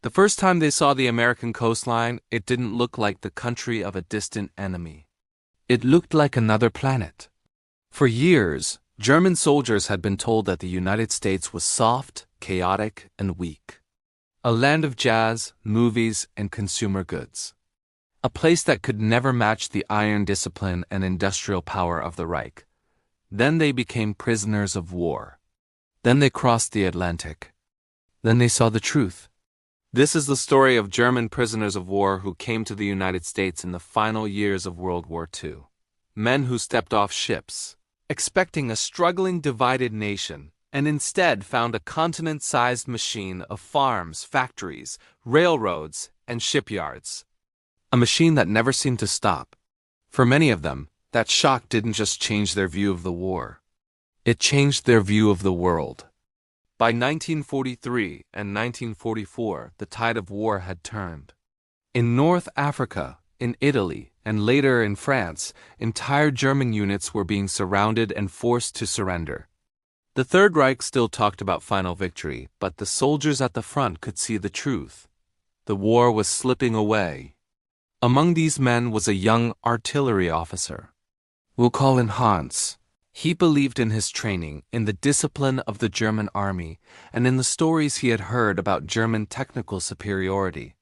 The first time they saw the American coastline, it didn't look like the country of a distant enemy. It looked like another planet. For years, German soldiers had been told that the United States was soft, chaotic, and weak. A land of jazz, movies, and consumer goods. A place that could never match the iron discipline and industrial power of the Reich. Then they became prisoners of war. Then they crossed the Atlantic. Then they saw the truth. This is the story of German prisoners of war who came to the United States in the final years of World War II. Men who stepped off ships, expecting a struggling divided nation, and instead found a continent-sized machine of farms, factories, railroads, and shipyards. A machine that never seemed to stop. For many of them, that shock didn't just change their view of the war. It changed their view of the world. By 1943 and 1944, the tide of war had turned. In North Africa, in Italy, and later in France, entire German units were being surrounded and forced to surrender. The Third Reich still talked about final victory, but the soldiers at the front could see the truth. The war was slipping away. Among these men was a young artillery officer. We'll call him Hans. He believed in his training, in the discipline of the German army, and in the stories he had heard about German technical superiority.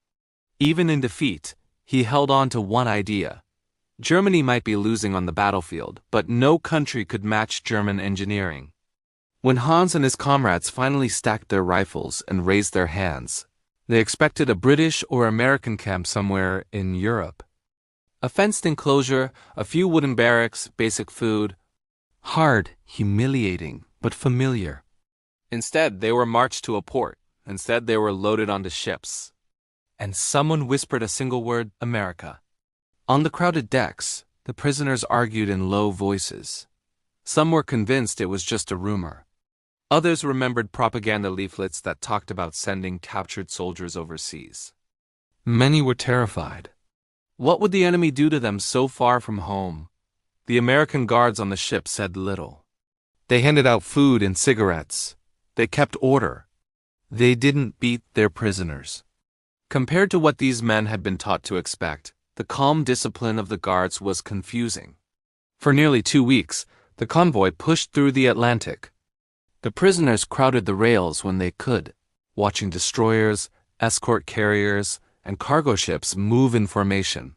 Even in defeat, he held on to one idea. Germany might be losing on the battlefield, but no country could match German engineering. When Hans and his comrades finally stacked their rifles and raised their hands, they expected a British or American camp somewhere in Europe. A fenced enclosure, a few wooden barracks, basic food. Hard, humiliating, but familiar. Instead, they were marched to a port. Instead, they were loaded onto ships. And someone whispered a single word, America. On the crowded decks, the prisoners argued in low voices. Some were convinced it was just a rumor. Others remembered propaganda leaflets that talked about sending captured soldiers overseas. Many were terrified. What would the enemy do to them so far from home? The American guards on the ship said little. They handed out food and cigarettes. They kept order. They didn't beat their prisoners. Compared to what these men had been taught to expect, the calm discipline of the guards was confusing. For nearly 2 weeks, the convoy pushed through the Atlantic. The prisoners crowded the rails when they could, watching destroyers, escort carriers, and cargo ships move in formation.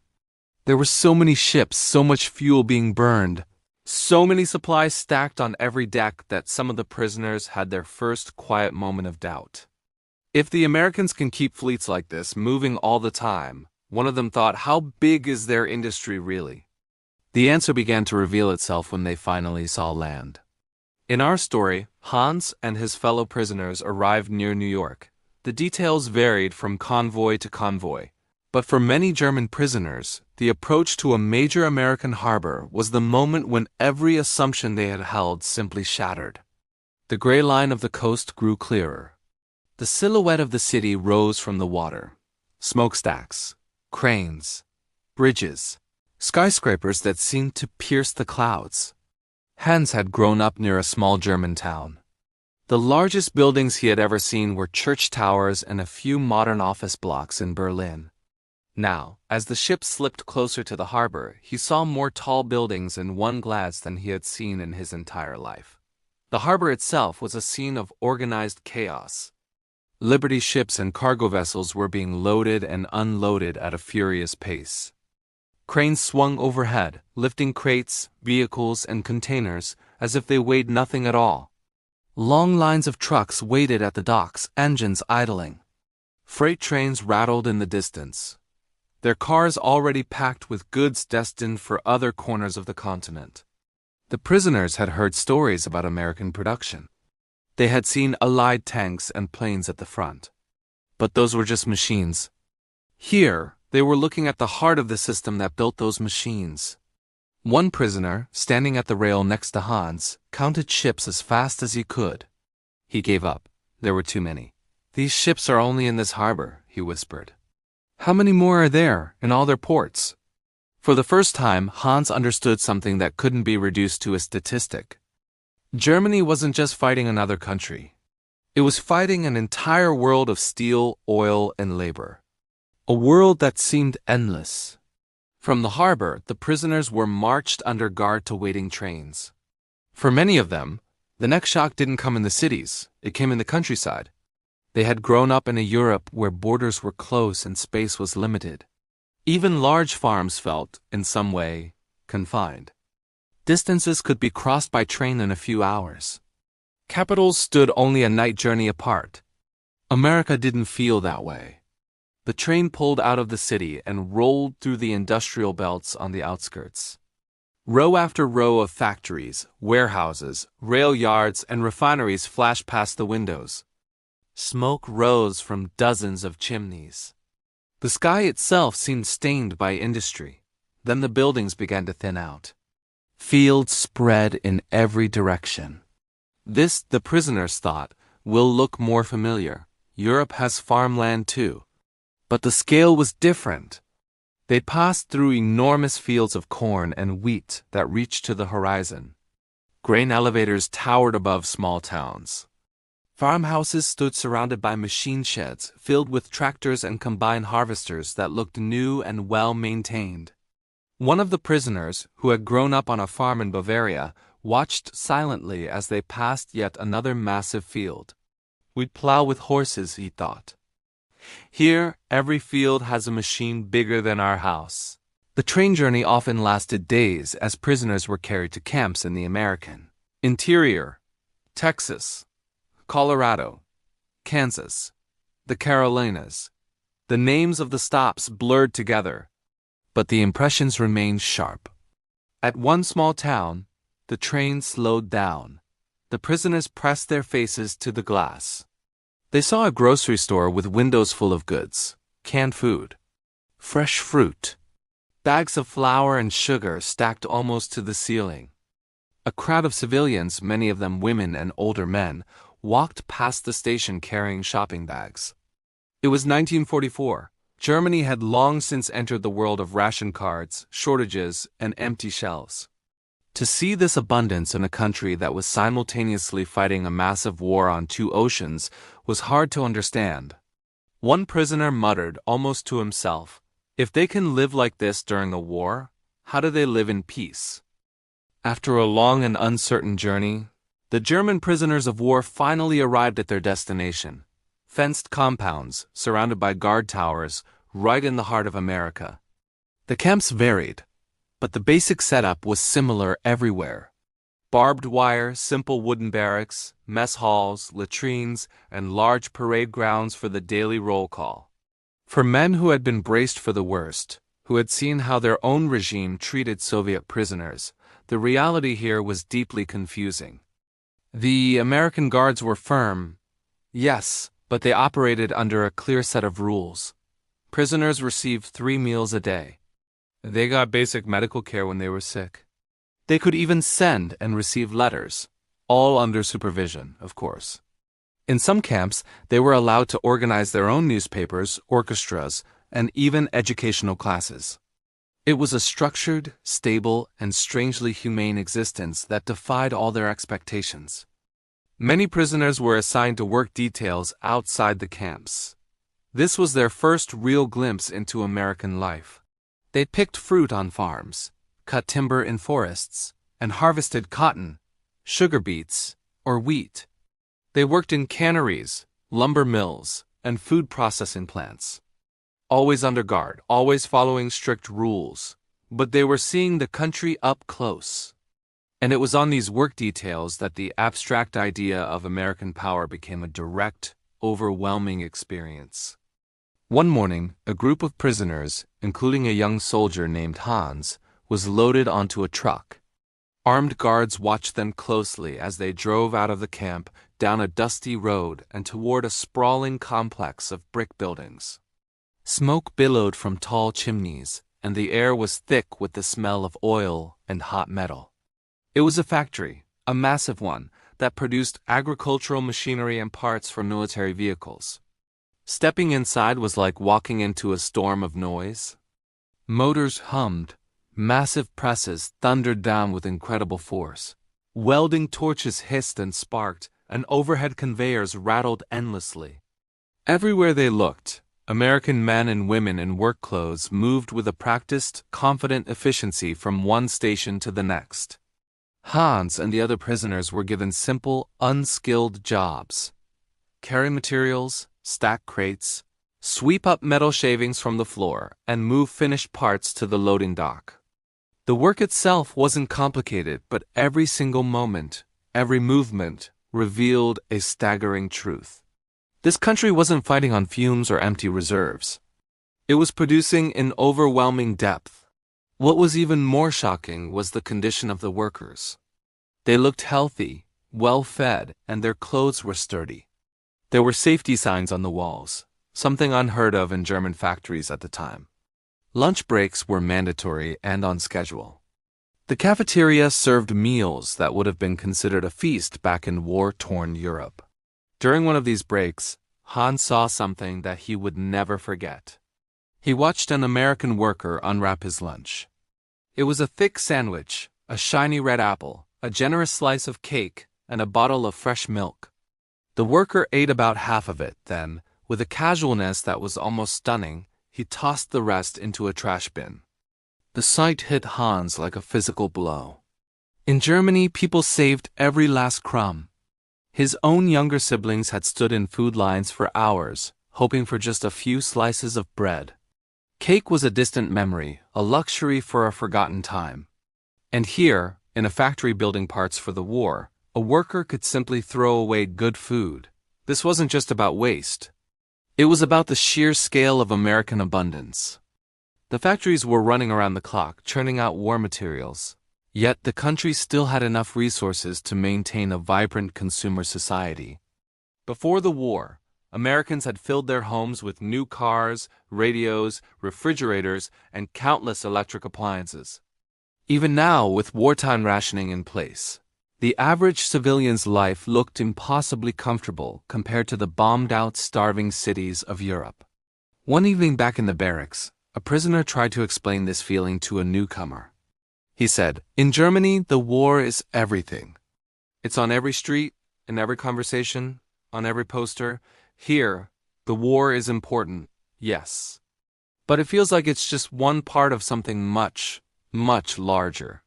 There were so many ships, so much fuel being burned, so many supplies stacked on every deck that some of the prisoners had their first quiet moment of doubt. If the Americans can keep fleets like this moving all the time, one of them thought, how big is their industry really? The answer began to reveal itself when they finally saw land. In our story, Hans and his fellow prisoners arrived near New York. The details varied from convoy to convoy. But for many German prisoners, the approach to a major American harbor was the moment when every assumption they had held simply shattered. The gray line of the coast grew clearer. The silhouette of the city rose from the water. Smokestacks, cranes, bridges, skyscrapers that seemed to pierce the clouds. Hans had grown up near a small German town. The largest buildings he had ever seen were church towers and a few modern office blocks in Berlin. Now, as the ship slipped closer to the harbor, he saw more tall buildings in one glance than he had seen in his entire life. The harbor itself was a scene of organized chaos. Liberty ships and cargo vessels were being loaded and unloaded at a furious pace. Cranes swung overhead, lifting crates, vehicles, and containers as if they weighed nothing at all. Long lines of trucks waited at the docks, engines idling. Freight trains rattled in the distance, their cars already packed with goods destined for other corners of the continent. The prisoners had heard stories about American production. They had seen Allied tanks and planes at the front. But those were just machines. Here, they were looking at the heart of the system that built those machines. One prisoner, standing at the rail next to Hans, counted ships as fast as he could. He gave up. There were too many. "These ships are only in this harbor," he whispered. "How many more are there in all their ports?" For the first time, Hans understood something that couldn't be reduced to a statistic. Germany wasn't just fighting another country. It was fighting an entire world of steel, oil, and labor. A world that seemed endless. From the harbor, the prisoners were marched under guard to waiting trains. For many of them, the next shock didn't come in the cities, it came in the countryside. They had grown up in a Europe where borders were close and space was limited. Even large farms felt, in some way, confined. Distances could be crossed by train in a few hours. Capitals stood only a night journey apart. America didn't feel that way. The train pulled out of the city and rolled through the industrial belts on the outskirts. Row after row of factories, warehouses, rail yards, and refineries flashed past the windows. Smoke rose from dozens of chimneys. The sky itself seemed stained by industry. Then the buildings began to thin out. Fields spread in every direction. This, the prisoners thought, will look more familiar. Europe has farmland too. But the scale was different. They passed through enormous fields of corn and wheat that reached to the horizon. Grain elevators towered above small towns. Farmhouses stood surrounded by machine sheds filled with tractors and combine harvesters that looked new and well-maintained. One of the prisoners, who had grown up on a farm in Bavaria, watched silently as they passed yet another massive field. We'd plow with horses, he thought. Here, every field has a machine bigger than our house. The train journey often lasted days as prisoners were carried to camps in the American interior, Texas, Colorado, Kansas, the Carolinas. The names of the stops blurred together, but the impressions remained sharp. At one small town, the train slowed down. The prisoners pressed their faces to the glass. They saw a grocery store with windows full of goods, canned food, fresh fruit, bags of flour and sugar stacked almost to the ceiling. A crowd of civilians, many of them women and older men, walked past the station carrying shopping bags. It was 1944. Germany had long since entered the world of ration cards, shortages, and empty shelves. To see this abundance in a country that was simultaneously fighting a massive war on two oceans was hard to understand. One prisoner muttered almost to himself, "If they can live like this during a war, how do they live in peace?" After a long and uncertain journey, the German prisoners of war finally arrived at their destination. Fenced compounds, surrounded by guard towers, right in the heart of America. The camps varied, but the basic setup was similar everywhere. Barbed wire, simple wooden barracks, mess halls, latrines, and large parade grounds for the daily roll call. For men who had been braced for the worst, who had seen how their own regime treated Soviet prisoners, the reality here was deeply confusing. The American guards were firm, yes, but they operated under a clear set of rules. Prisoners received 3 meals a day. They got basic medical care when they were sick. They could even send and receive letters, all under supervision, of course. In some camps, they were allowed to organize their own newspapers, orchestras, and even educational classes. It was a structured, stable, and strangely humane existence that defied all their expectations. Many prisoners were assigned to work details outside the camps. This was their first real glimpse into American life. They picked fruit on farms, cut timber in forests, and harvested cotton, sugar beets, or wheat. They worked in canneries, lumber mills, and food processing plants. Always under guard, always following strict rules, but they were seeing the country up close. And it was on these work details that the abstract idea of American power became a direct, overwhelming experience. One morning, a group of prisoners, including a young soldier named Hans, was loaded onto a truck. Armed guards watched them closely as they drove out of the camp, down a dusty road and toward a sprawling complex of brick buildings. Smoke billowed from tall chimneys, and the air was thick with the smell of oil and hot metal. It was a factory, a massive one, that produced agricultural machinery and parts for military vehicles. Stepping inside was like walking into a storm of noise. Motors hummed, massive presses thundered down with incredible force. Welding torches hissed and sparked and overhead conveyors rattled endlessly. Everywhere they looked, American men and women in work clothes moved with a practiced, confident efficiency from one station to the next. Hans and the other prisoners were given simple, unskilled jobs. Carry materials, stack crates, sweep up metal shavings from the floor, and move finished parts to the loading dock. The work itself wasn't complicated, but every single moment, every movement, revealed a staggering truth. This country wasn't fighting on fumes or empty reserves. It was producing in overwhelming depth. What was even more shocking was the condition of the workers. They looked healthy, well-fed, and their clothes were sturdy. There were safety signs on the walls, something unheard of in German factories at the time. Lunch breaks were mandatory and on schedule. The cafeteria served meals that would have been considered a feast back in war-torn Europe. During one of these breaks, Hans saw something that he would never forget. He watched an American worker unwrap his lunch. It was a thick sandwich, a shiny red apple, a generous slice of cake, and a bottle of fresh milk. The worker ate about half of it, then, with a casualness that was almost stunning, he tossed the rest into a trash bin. The sight hit Hans like a physical blow. In Germany, people saved every last crumb. His own younger siblings had stood in food lines for hours, hoping for just a few slices of bread. Cake was a distant memory, a luxury for a forgotten time. And here, in a factory building parts for the war, a worker could simply throw away good food. This wasn't just about waste. It was about the sheer scale of American abundance. The factories were running around the clock, churning out war materials. Yet the country still had enough resources to maintain a vibrant consumer society. Before the war, Americans had filled their homes with new cars, radios, refrigerators, and countless electric appliances. Even now, with wartime rationing in place, the average civilian's life looked impossibly comfortable compared to the bombed-out, starving cities of Europe. One evening back in the barracks, a prisoner tried to explain this feeling to a newcomer. He said, "In Germany, the war is everything. It's on every street, in every conversation, on every poster. Here, the war is important, yes. But it feels like it's just one part of something much, much larger.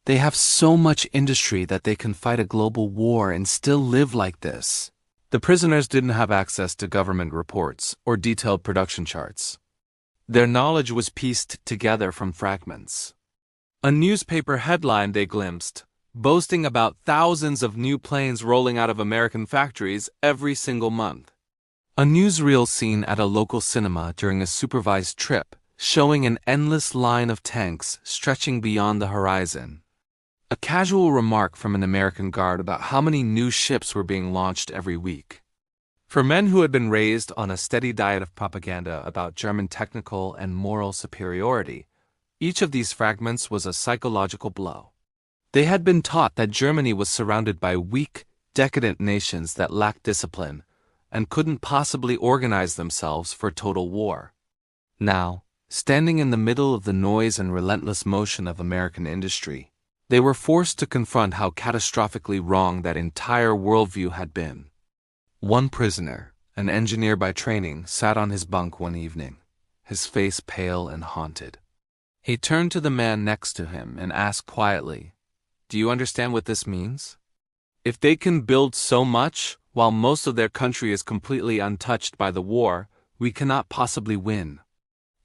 They have so much industry that they can fight a global war and still live like this." The prisoners didn't have access to government reports or detailed production charts. Their knowledge was pieced together from fragments. A newspaper headline they glimpsed, boasting about thousands of new planes rolling out of American factories every single month. A newsreel scene at a local cinema during a supervised trip, showing an endless line of tanks stretching beyond the horizon. A casual remark from an American guard about how many new ships were being launched every week. For men who had been raised on a steady diet of propaganda about German technical and moral superiority, each of these fragments was a psychological blow. They had been taught that Germany was surrounded by weak, decadent nations that lacked discipline and couldn't possibly organize themselves for total war. Now, standing in the middle of the noise and relentless motion of American industry, they were forced to confront how catastrophically wrong that entire worldview had been. One prisoner, an engineer by training, sat on his bunk one evening, his face pale and haunted. He turned to the man next to him and asked quietly, "Do you understand what this means? If they can build so much, while most of their country is completely untouched by the war, we cannot possibly win.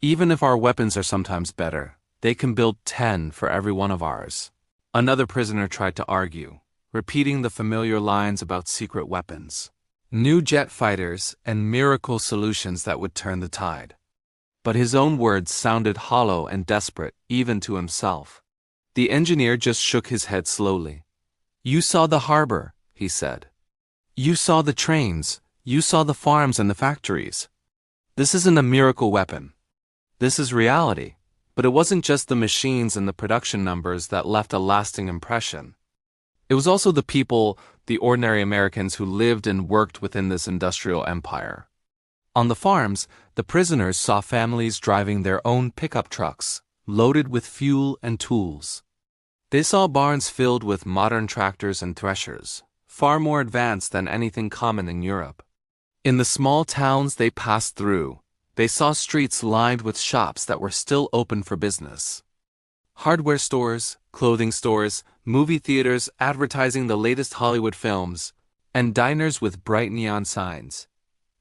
Even if our weapons are sometimes better, they can build 10 for every one of ours." Another prisoner tried to argue, repeating the familiar lines about secret weapons, new jet fighters, and miracle solutions that would turn the tide. But his own words sounded hollow and desperate, even to himself. The engineer just shook his head slowly. "You saw the harbor," he said. "You saw the trains. You saw the farms and the factories. This isn't a miracle weapon. This is reality." But it wasn't just the machines and the production numbers that left a lasting impression. It was also the people, the ordinary Americans who lived and worked within this industrial empire. On the farms, the prisoners saw families driving their own pickup trucks, loaded with fuel and tools. They saw barns filled with modern tractors and threshers, far more advanced than anything common in Europe. In the small towns they passed through, they saw streets lined with shops that were still open for business. Hardware stores, clothing stores, movie theaters advertising the latest Hollywood films, and diners with bright neon signs.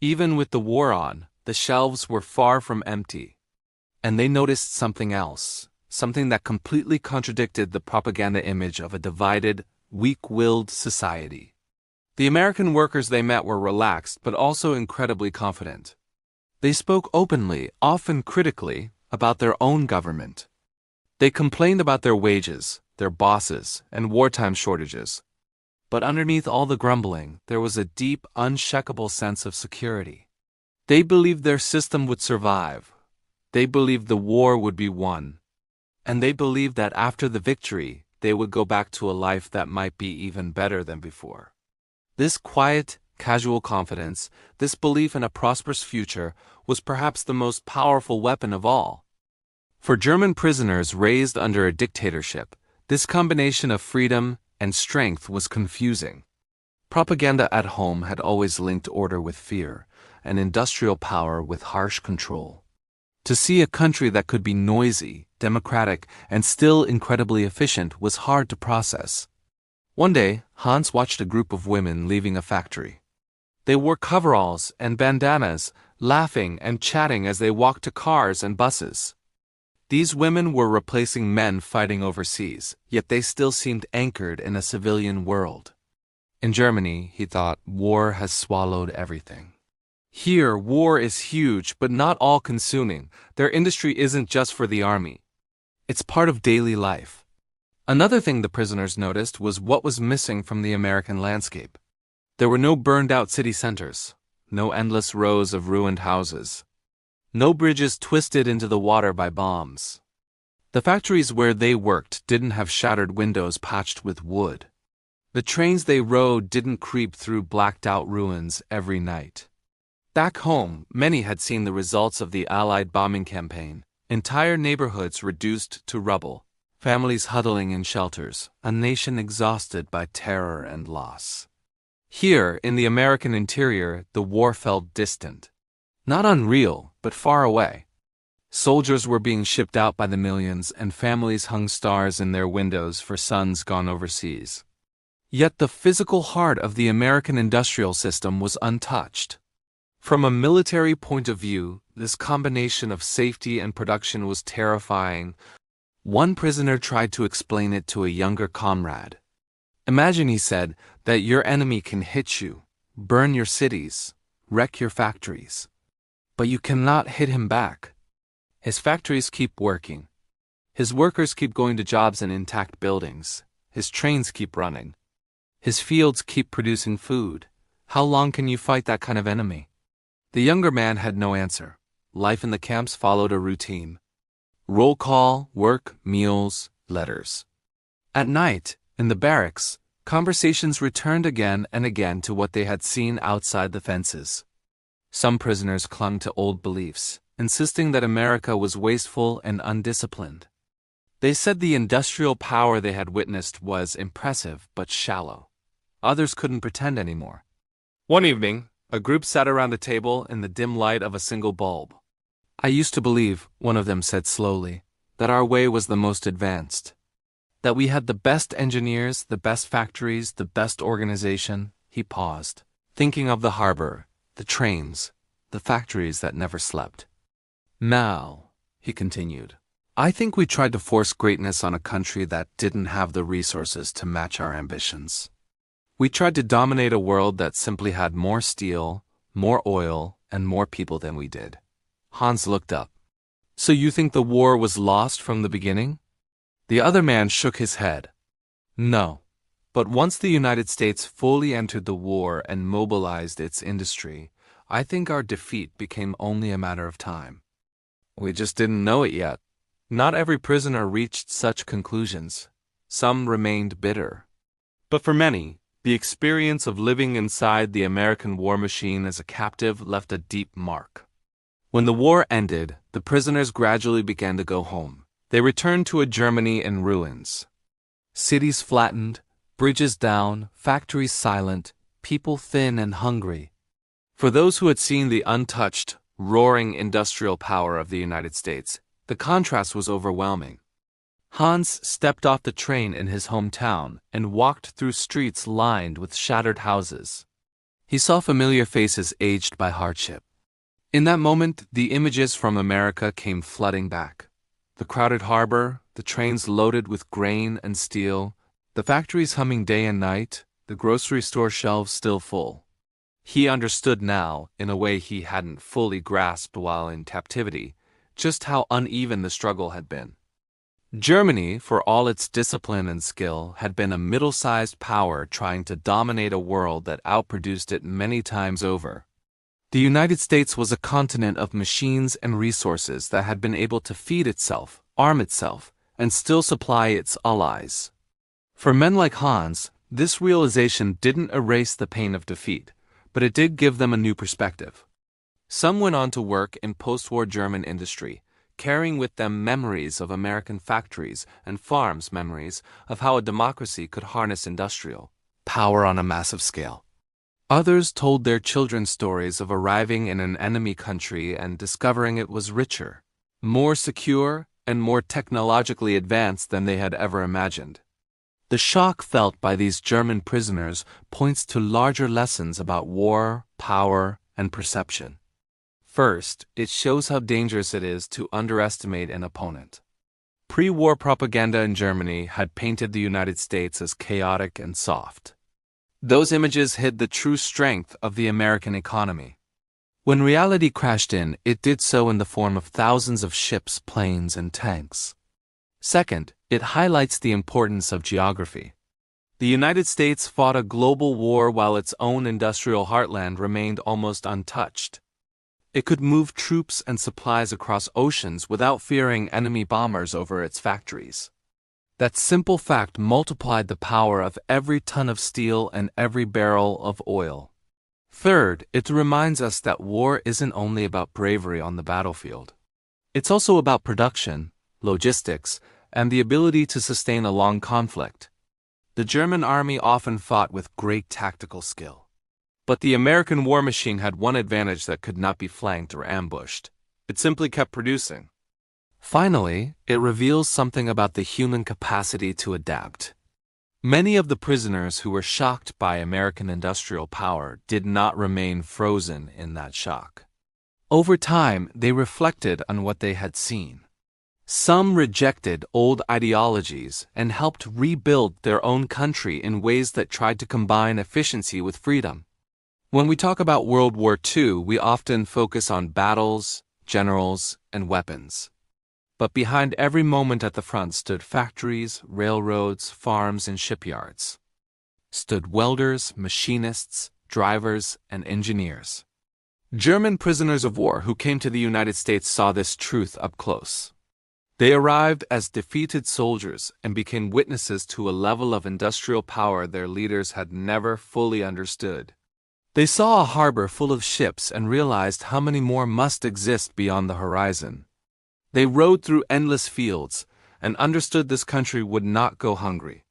Even with the war on, the shelves were far from empty. And they noticed something else, something that completely contradicted the propaganda image of a divided, weak-willed society. The American workers they met were relaxed but also incredibly confident. They spoke openly, often critically, about their own government. They complained about their wages, their bosses, and wartime shortages. But underneath all the grumbling, there was a deep, unshakable sense of security. They believed their system would survive. They believed the war would be won. And they believed that after the victory, they would go back to a life that might be even better than before. This quiet, casual confidence, this belief in a prosperous future, was perhaps the most powerful weapon of all. For German prisoners raised under a dictatorship, this combination of freedom and strength was confusing. Propaganda at home had always linked order with fear, and industrial power with harsh control. To see a country that could be noisy, democratic, and still incredibly efficient was hard to process. One day, Hans watched a group of women leaving a factory. They wore coveralls and bandanas, laughing and chatting as they walked to cars and buses. These women were replacing men fighting overseas, yet they still seemed anchored in a civilian world. In Germany, he thought, war has swallowed everything. Here, war is huge, but not all-consuming. Their industry isn't just for the army. It's part of daily life. Another thing the prisoners noticed was what was missing from the American landscape. There were no burned-out city centers, no endless rows of ruined houses, no bridges twisted into the water by bombs. The factories where they worked didn't have shattered windows patched with wood. The trains they rode didn't creep through blacked-out ruins every night. Back home, many had seen the results of the Allied bombing campaign. Entire neighborhoods reduced to rubble, families huddling in shelters, a nation exhausted by terror and loss. Here, in the American interior, the war felt distant. Not unreal, but far away. Soldiers were being shipped out by the millions, and families hung stars in their windows for sons gone overseas. Yet the physical heart of the American industrial system was untouched. From a military point of view, this combination of safety and production was terrifying. One prisoner tried to explain it to a younger comrade. Imagine, he said, that your enemy can hit you, burn your cities, wreck your factories. But you cannot hit him back. His factories keep working. His workers keep going to jobs in intact buildings. His trains keep running. His fields keep producing food. How long can you fight that kind of enemy? The younger man had no answer. Life in the camps followed a routine. Roll call, work, meals, letters. At night, in the barracks, conversations returned again and again to what they had seen outside the fences. Some prisoners clung to old beliefs, insisting that America was wasteful and undisciplined. They said the industrial power they had witnessed was impressive but shallow. Others couldn't pretend anymore. One evening, a group sat around a table in the dim light of a single bulb. I used to believe, one of them said slowly, that our way was the most advanced. That we had the best engineers, the best factories, the best organization. He paused, thinking of the harbor, the trains, the factories that never slept. Now, he continued, I think we tried to force greatness on a country that didn't have the resources to match our ambitions. We tried to dominate a world that simply had more steel, more oil, and more people than we did. Hans looked up. So you think the war was lost from the beginning? The other man shook his head. No. But once the United States fully entered the war and mobilized its industry, I think our defeat became only a matter of time. We just didn't know it yet. Not every prisoner reached such conclusions. Some remained bitter. But for many, the experience of living inside the American war machine as a captive left a deep mark. When the war ended, the prisoners gradually began to go home. They returned to a Germany in ruins. Cities flattened, Bridges down, factories silent, people thin and hungry. For those who had seen the untouched, roaring industrial power of the United States, the contrast was overwhelming. Hans stepped off the train in his hometown and walked through streets lined with shattered houses. He saw familiar faces aged by hardship. In that moment, the images from America came flooding back. The crowded harbor, the trains loaded with grain and steel, the factories humming day and night, the grocery store shelves still full. He understood now, in a way he hadn't fully grasped while in captivity, just how uneven the struggle had been. Germany, for all its discipline and skill, had been a middle-sized power trying to dominate a world that outproduced it many times over. The United States was a continent of machines and resources that had been able to feed itself, arm itself, and still supply its allies. For men like Hans, this realization didn't erase the pain of defeat, but it did give them a new perspective. Some went on to work in post-war German industry, carrying with them memories of American factories and farms, memories of how a democracy could harness industrial power on a massive scale. Others told their children stories of arriving in an enemy country and discovering it was richer, more secure, and more technologically advanced than they had ever imagined. The shock felt by these German prisoners points to larger lessons about war, power, and perception. First, it shows how dangerous it is to underestimate an opponent. Pre-war propaganda in Germany had painted the United States as chaotic and soft. Those images hid the true strength of the American economy. When reality crashed in, it did so in the form of thousands of ships, planes, and tanks. Second, it highlights the importance of geography. The United States fought a global war while its own industrial heartland remained almost untouched. It could move troops and supplies across oceans without fearing enemy bombers over its factories. That simple fact multiplied the power of every ton of steel and every barrel of oil. Third, it reminds us that war isn't only about bravery on the battlefield. It's also about production, logistics, and the ability to sustain a long conflict. The German army often fought with great tactical skill. But the American war machine had one advantage that could not be flanked or ambushed. It simply kept producing. Finally, it reveals something about the human capacity to adapt. Many of the prisoners who were shocked by American industrial power did not remain frozen in that shock. Over time, they reflected on what they had seen. Some rejected old ideologies and helped rebuild their own country in ways that tried to combine efficiency with freedom. When we talk about World War II, we often focus on battles, generals, and weapons. But behind every moment at the front stood factories, railroads, farms, and shipyards. Stood welders, machinists, drivers, and engineers. German prisoners of war who came to the United States saw this truth up close. They arrived as defeated soldiers and became witnesses to a level of industrial power their leaders had never fully understood. They saw a harbor full of ships and realized how many more must exist beyond the horizon. They rode through endless fields and understood this country would not go hungry.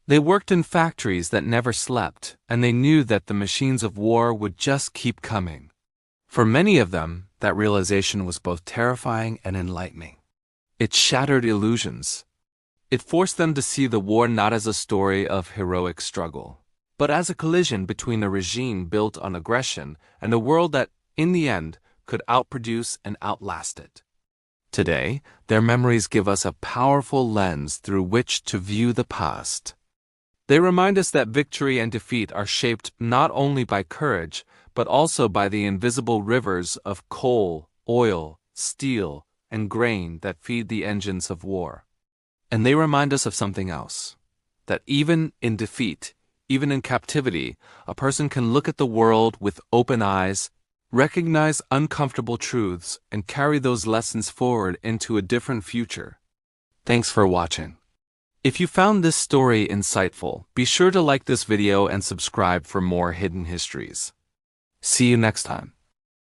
They worked in factories that never slept, and they knew that the machines of war would just keep coming. For many of them, that realization was both terrifying and enlightening. It shattered illusions. It forced them to see the war not as a story of heroic struggle, but as a collision between a regime built on aggression and a world that, in the end, could outproduce and outlast it. Today, their memories give us a powerful lens through which to view the past. They remind us that victory and defeat are shaped not only by courage, but also by the invisible rivers of coal, oil, steel, and grain that feed the engines of war. And they remind us of something else, that even in defeat, even in captivity, a person can look at the world with open eyes, recognize uncomfortable truths, and carry those lessons forward into a different future. Thanks for watching. If you found this story insightful, be sure to like this video and subscribe for more hidden histories. See you next time.